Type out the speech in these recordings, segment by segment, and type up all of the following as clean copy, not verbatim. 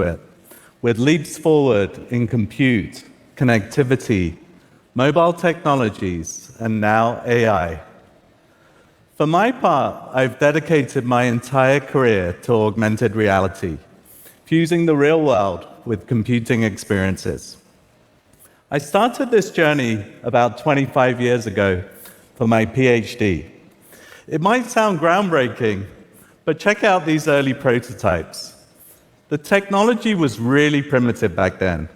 it, with leaps forward in compute, connectivity, mobile technologies, and now AI. For my part, I've dedicated my entire career to augmented reality, fusing the real world with computing experiences. I started this journey about 25 years ago for my PhD. It might sound groundbreaking, but check out these early prototypes. The technology was really primitive back then,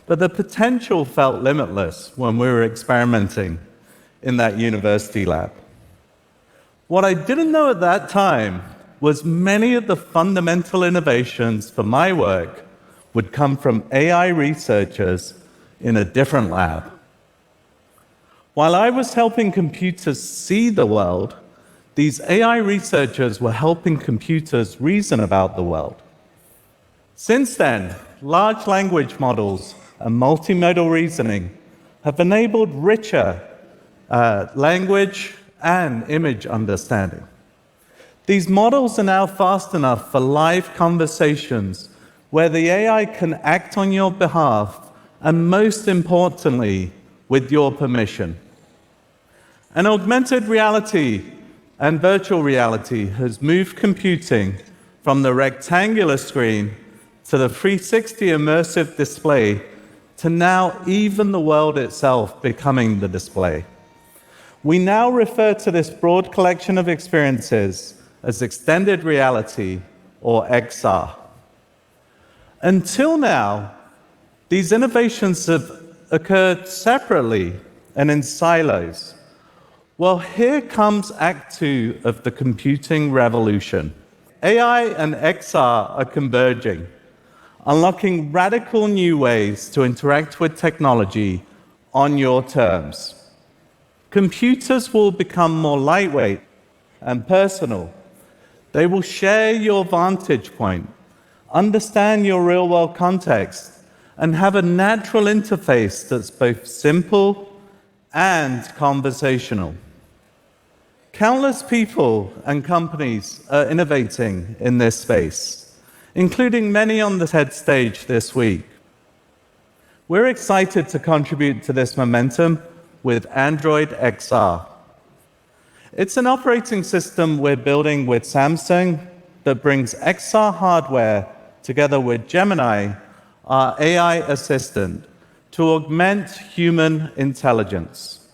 but the potential felt limitless when we were experimenting in that university lab. What I didn't know at that time was many of the fundamental innovations for my work would come from AI researchers in a different lab. While I was helping computers see the world, these AI researchers were helping computers reason about the world. Since then, large language models and multimodal reasoning have enabled richer language and image understanding. These models are now fast enough for live conversations where the AI can act on your behalf and, most importantly, with your permission. And augmented reality and virtual reality has moved computing from the rectangular screen to the 360 immersive display to now even the world itself becoming the display. We now refer to this broad collection of experiences as extended reality, or XR. Until now, these innovations have occurred separately and in silos. Well, here comes Act 2 of the computing revolution. AI and XR are converging, unlocking radical new ways to interact with technology on your terms. Computers will become more lightweight and personal. They will share your vantage point, understand your real-world context, and have a natural interface that's both simple and conversational. Countless people and companies are innovating in this space, including many on the TED stage this week. We're excited to contribute to this momentum with Android XR. It's an operating system we're building with Samsung that brings XR hardware together with Gemini, our AI assistant, to augment human intelligence.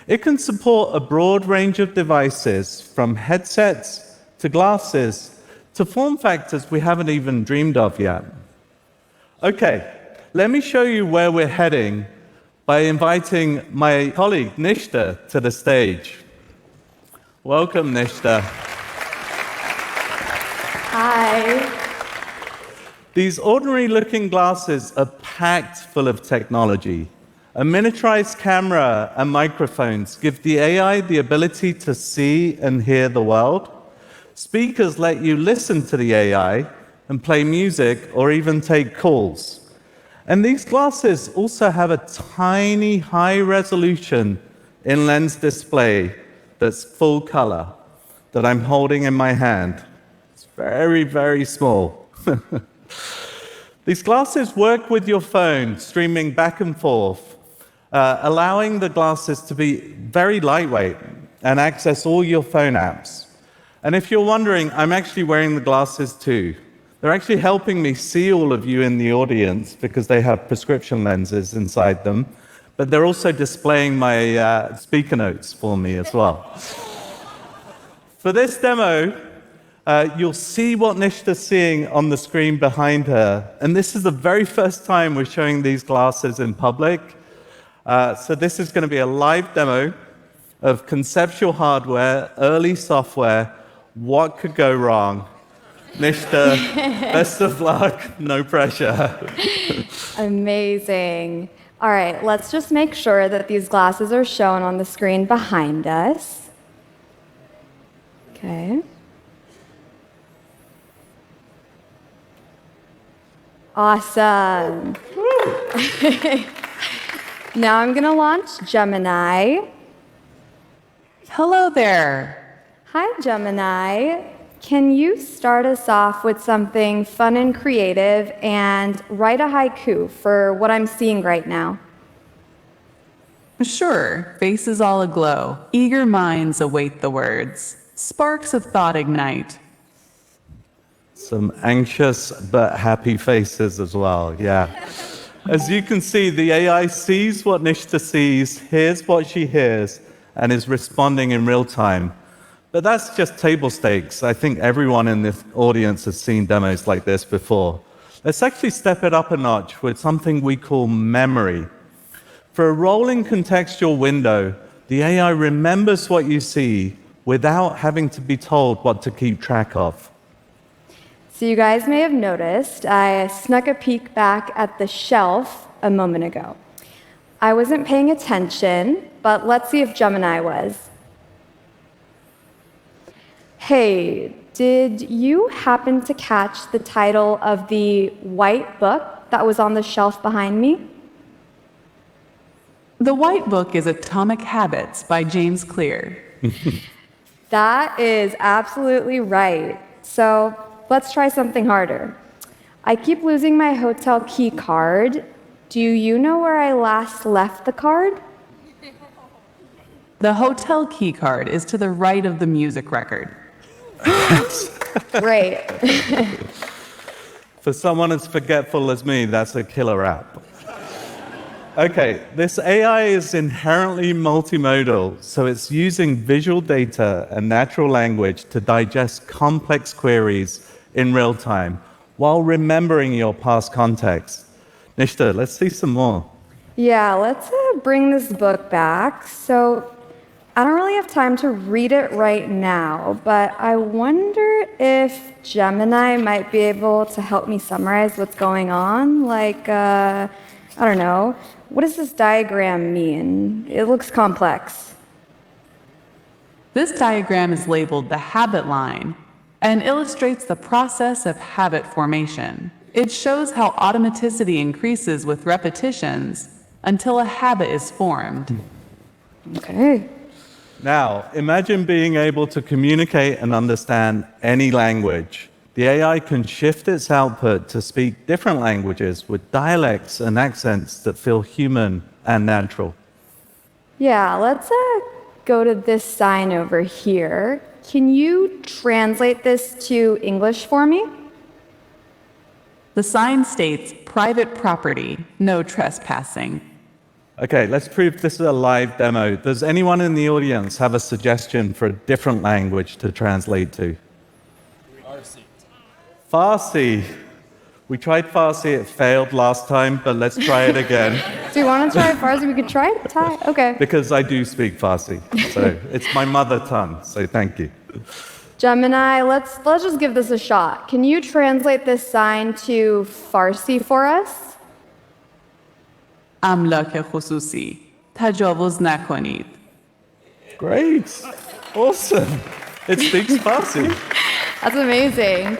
It can support a broad range of devices, from headsets to glasses to form factors we haven't even dreamed of yet. Okay, let me show you where we're heading by inviting my colleague Nishta to the stage. Welcome, Nishta. Hi. These ordinary-looking glasses are packed full of technology. A miniaturized camera and microphones give the AI the ability to see and hear the world. Speakers let you listen to the AI and play music or even take calls. And these glasses also have a tiny, high-resolution in-lens display that's full color that I'm holding in my hand. It's very, very small. These glasses work with your phone, streaming back and forth, allowing the glasses to be very lightweight and access all your phone apps. And if you're wondering, I'm actually wearing the glasses too. They're actually helping me see all of you in the audience because they have prescription lenses inside them, but they're also displaying my speaker notes for me as well. For this demo, you'll see what Nishta's seeing on the screen behind her, and this is the very first time we're showing these glasses in public. So this is going to be a live demo of conceptual hardware, early software. What could go wrong? Nishta, best of luck, no pressure. Amazing. All right, let's just make sure that these glasses are shown on the screen behind us. Okay. Awesome. Now I'm going to launch Gemini. Hello there. Hi, Gemini. can you start us off with something fun and creative and write a haiku for what I'm seeing right now? Sure, faces all aglow, eager minds await the words, sparks of thought ignite. Some anxious but happy faces as well, yeah. As you can see, the AI sees what Nishta sees, hears what she hears, and is responding in real time. But that's just table stakes. I think everyone in this audience has seen demos like this before. Let's actually step it up a notch with something we call memory. For a rolling contextual window, the AI remembers what you see without having to be told what to keep track of. So you guys may have noticed I snuck a peek back at the shelf a moment ago. I wasn't paying attention, but let's see if Gemini was. Hey, did you happen to catch the title of the white book that was on the shelf behind me? The white book is Atomic Habits by James Clear. That is absolutely right. So let's try something harder. I keep losing my hotel key card. Do you know where I last left the card? The hotel key card is to the right of the music record. Great. For someone as forgetful as me, that's a killer app. Okay, this AI is inherently multimodal, so it's using visual data and natural language to digest complex queries in real time while remembering your past context. Nishta, let's see some more. Yeah, let's bring this book back. So I don't really have time to read it right now, but I wonder if Gemini might be able to help me summarize what's going on. Like, I don't know, what does this diagram mean? It looks complex. This diagram is labeled the habit line and illustrates the process of habit formation. It shows how automaticity increases with repetitions until a habit is formed. Okay. Now, imagine being able to communicate and understand any language. The AI can shift its output to speak different languages with dialects and accents that feel human and natural. Yeah, let's go to this sign over here. Can you translate this to English for me? The sign states private property, no trespassing. Okay, let's prove this is a live demo. Does anyone in the audience have a suggestion for a different language to translate to? Farsi. We tried Farsi, it failed last time, but let's try it again. Do you want to try Farsi? We could try it. Thai? Okay. Because I do speak Farsi, so it's my mother tongue, so thank you. Gemini, let's just give this a shot. Can you translate this sign to Farsi for us? املاک خصوصی تجاوز نکنید. Great, awesome. It speaks Farsi. That's amazing.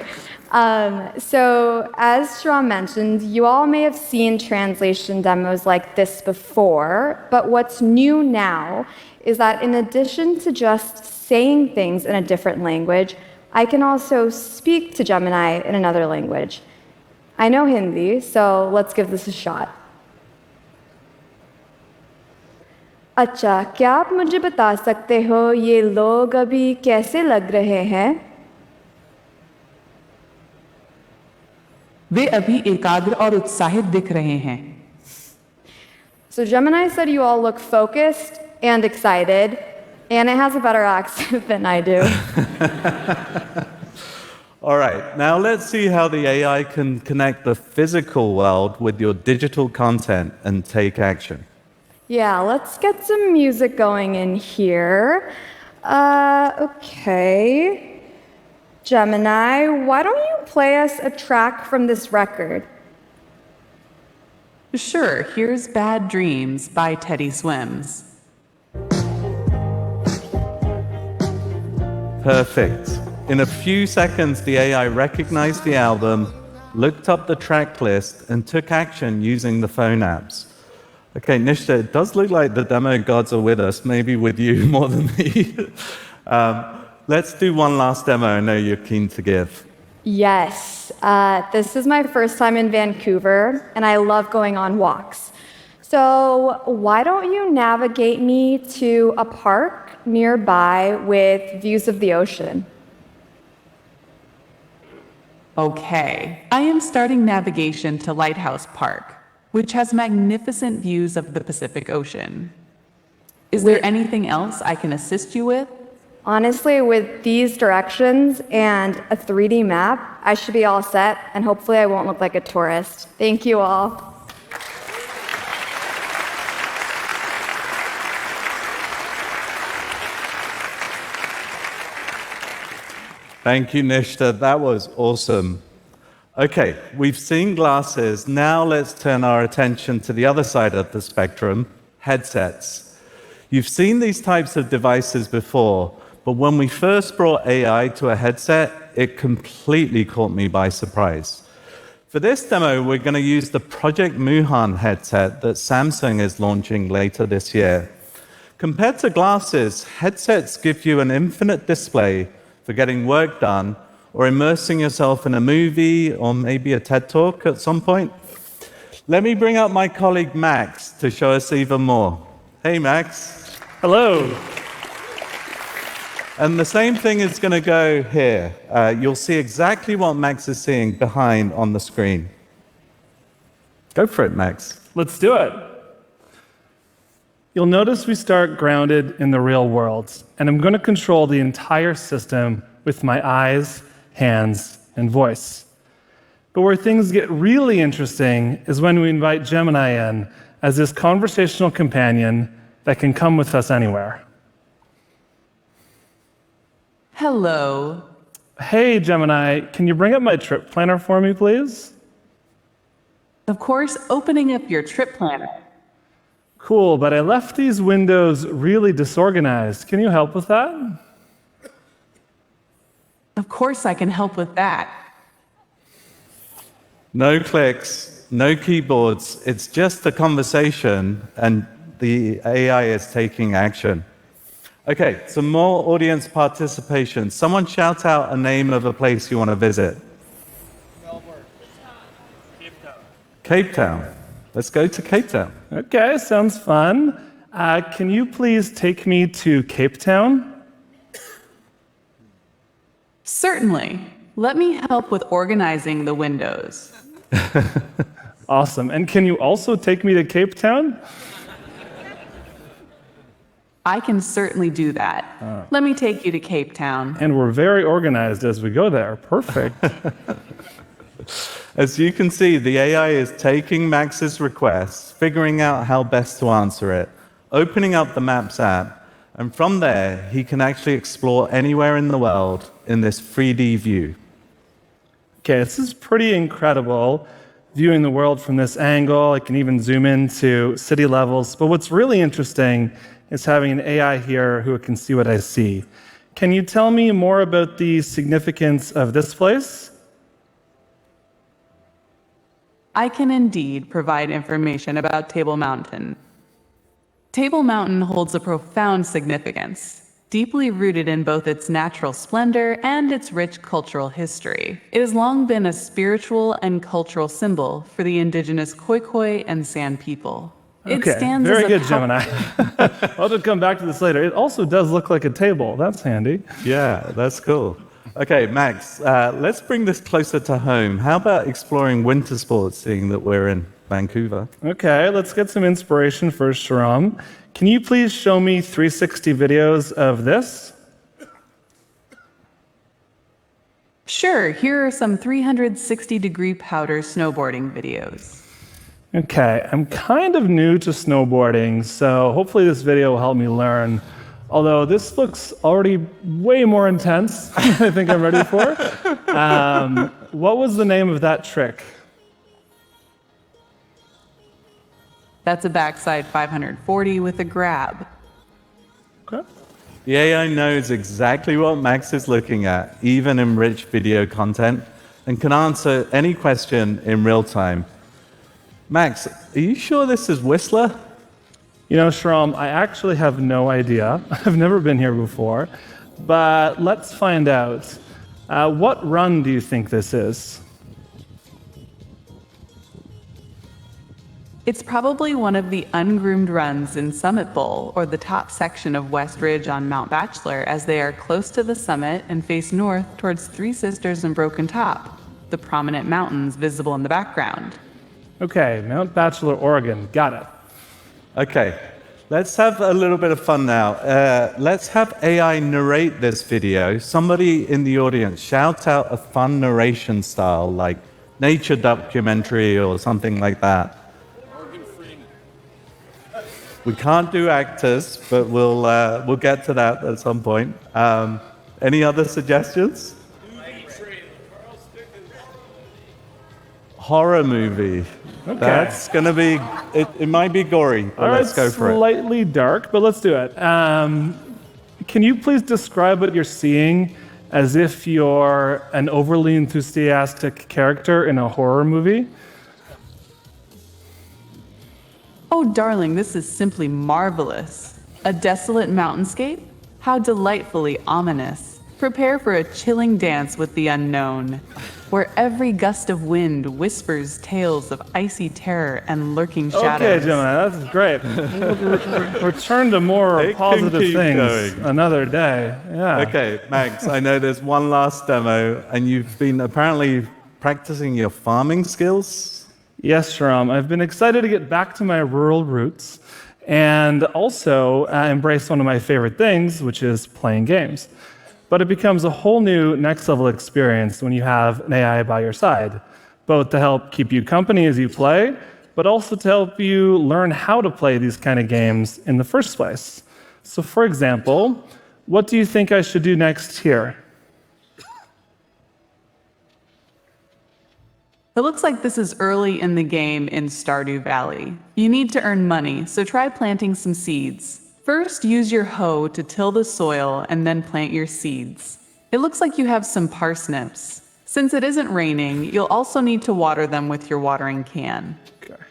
So, as Shahram mentioned, you all may have seen translation demos like this before, but what's new now is that in addition to just saying things in a different language, I can also speak to Gemini in another language. I know Hindi, so let's give this a shot. अच्छा, क्या आप मुझे बता सकते हो ये लोग अभी कैसे लग रहे हैं? वे अभी एकाग्र और उत्साहित दिख रहे हैं. So Gemini said you all look focused and excited, and it has a better accent than I do. All right, now let's see how the AI can connect the physical world with your digital content and take action. Yeah, let's get some music going in here. Okay. Gemini, why don't you play us a track from this record? Sure, here's Bad Dreams by Teddy Swims. Perfect. In a few seconds, the AI recognized the album, looked up the track list, and took action using the phone apps. Okay, Nishta, it does look like the demo gods are with us, maybe with you more than me. let's do one last demo I know you're keen to give. Yes, this is my first time in Vancouver, and I love going on walks. So why don't you navigate me to a park nearby with views of the ocean? Okay, I am starting navigation to Lighthouse Park, which has magnificent views of the Pacific Ocean. Is there anything else I can assist you with? Honestly, with these directions and a 3D map, I should be all set, and hopefully I won't look like a tourist. Thank you all. Thank you, Nishta. That was awesome. Okay, we've seen glasses. Now let's turn our attention to the other side of the spectrum, headsets. You've seen these types of devices before, but when we first brought AI to a headset, it completely caught me by surprise. For this demo, we're going to use the Project Muhan headset that Samsung is launching later this year. Compared to glasses, headsets give you an infinite display for getting work done or immersing yourself in a movie or maybe a TED Talk at some point. Let me bring up my colleague Max to show us even more. Hey, Max. Hello. And the same thing is going to go here. You'll see exactly what Max is seeing behind on the screen. Go for it, Max. Let's do it. You'll notice we start grounded in the real world, and I'm going to control the entire system with my eyes, hands, and voice. But where things get really interesting is when we invite Gemini in as this conversational companion that can come with us anywhere. Hello. Hey, Gemini, can you bring up my trip planner for me, please? Of course, opening up your trip planner. Cool, but I left these windows really disorganized. Can you help with that? Of course, I can help with that. No clicks, no keyboards. It's just a conversation, and the AI is taking action. Okay, some more audience participation. Someone shout out a name of a place you want to visit. Melbourne. Cape Town. Cape Town. Let's go to Cape Town. Okay, sounds fun. Can you please take me to Cape Town? Certainly. Let me help with organizing the windows. Awesome. And can you also take me to Cape Town? I can certainly do that. Let me take you to Cape Town. And we're very organized as we go there. Perfect. As you can see, the AI is taking Max's request, figuring out how best to answer it, opening up the Maps app, and from there, he can actually explore anywhere in the world in this 3D view. Okay, this is pretty incredible, viewing the world from this angle. I can even zoom into city levels. But what's really interesting is having an AI here who can see what I see. Can you tell me more about the significance of this place? I can indeed provide information about Table Mountain. Table Mountain holds a profound significance, deeply rooted in both its natural splendor and its rich cultural history. It has long been a spiritual and cultural symbol for the indigenous Khoikhoi and San people. It Okay, stands very as a good, Gemini. I'll just come back to this later. It also does look like a table. That's handy. Yeah, that's cool. Okay, Max, let's bring this closer to home. How about exploring winter sports, seeing that we're in Vancouver? Okay, let's get some inspiration first, Shahram. Can you please show me 360 videos of this? Sure, here are some 360-degree powder snowboarding videos. Okay, I'm kind of new to snowboarding, so hopefully this video will help me learn. Although this looks already way more intense than I think I'm ready for. What was the name of that trick? That's a backside 540 with a grab. Okay. The AI knows exactly what Max is looking at, even in rich video content, and can answer any question in real time. Max, are you sure this is Whistler? You know, Shahram, I actually have no idea. I've never been here before. but let's find out. What run do you think this is? It's probably one of the ungroomed runs in Summit Bowl, or the top section of West Ridge on Mount Bachelor, as they are close to the summit and face north towards Three Sisters and Broken Top, the prominent mountains visible in the background. Okay, Mount Bachelor, Oregon. Got it. Okay, let's have a little bit of fun now. Let's have AI narrate this video. Somebody in the audience shout out a fun narration style, like nature documentary or something like that. We can't do actors, but we'll get to that at some point. Any other suggestions? Horror movie. Okay. That's going to be, it might be gory, but All right, let's go for it. slightly dark, but let's do it. Can you please describe what you're seeing as if you're an overly enthusiastic character in a horror movie? Oh, darling, this is simply marvelous. A desolate mountainscape? How delightfully ominous. Prepare for a chilling dance with the unknown, where every gust of wind whispers tales of icy terror and lurking shadows. Okay, Gemini, that's great. Return to more It can positive keep things going. another day. Yeah. Okay, Max, I know there's one last demo, and you've been apparently practicing your farming skills. Yes, Shahram. I've been excited to get back to my rural roots and also embrace one of my favorite things, which is playing games. But it becomes a whole new next level experience when you have an AI by your side, both to help keep you company as you play, but also to help you learn how to play these kind of games in the first place. So for example, what do you think I should do next here? It looks like this is early in the game in Stardew Valley. You need to earn money, so try planting some seeds. First, use your hoe to till the soil and then plant your seeds. It looks like you have some parsnips. Since it isn't raining, you'll also need to water them with your watering can. Okay.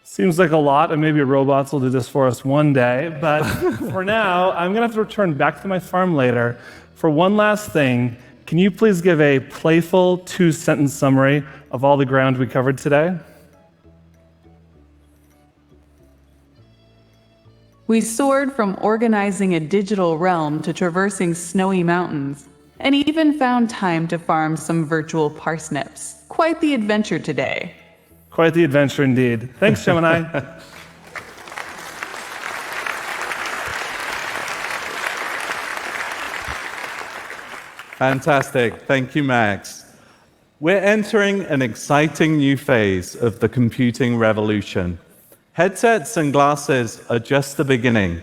Seems like a lot, and maybe robots will do this for us one day, but for now, I'm gonna have to return back to my farm later. For one last thing, can you please give a playful 2-sentence summary of all the ground we covered today? We soared from organizing a digital realm to traversing snowy mountains, and even found time to farm some virtual parsnips. Quite the adventure today. Quite the adventure indeed. Thanks, Gemini. Fantastic. Thank you, Max. We're entering an exciting new phase of the computing revolution. Headsets and glasses are just the beginning.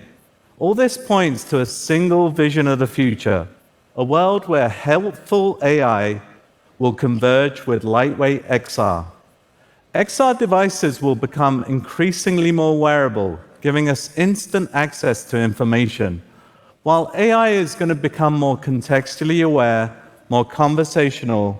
All this points to a single vision of the future, a world where helpful AI will converge with lightweight XR. XR devices will become increasingly more wearable, giving us instant access to information, while AI is going to become more contextually aware, more conversational,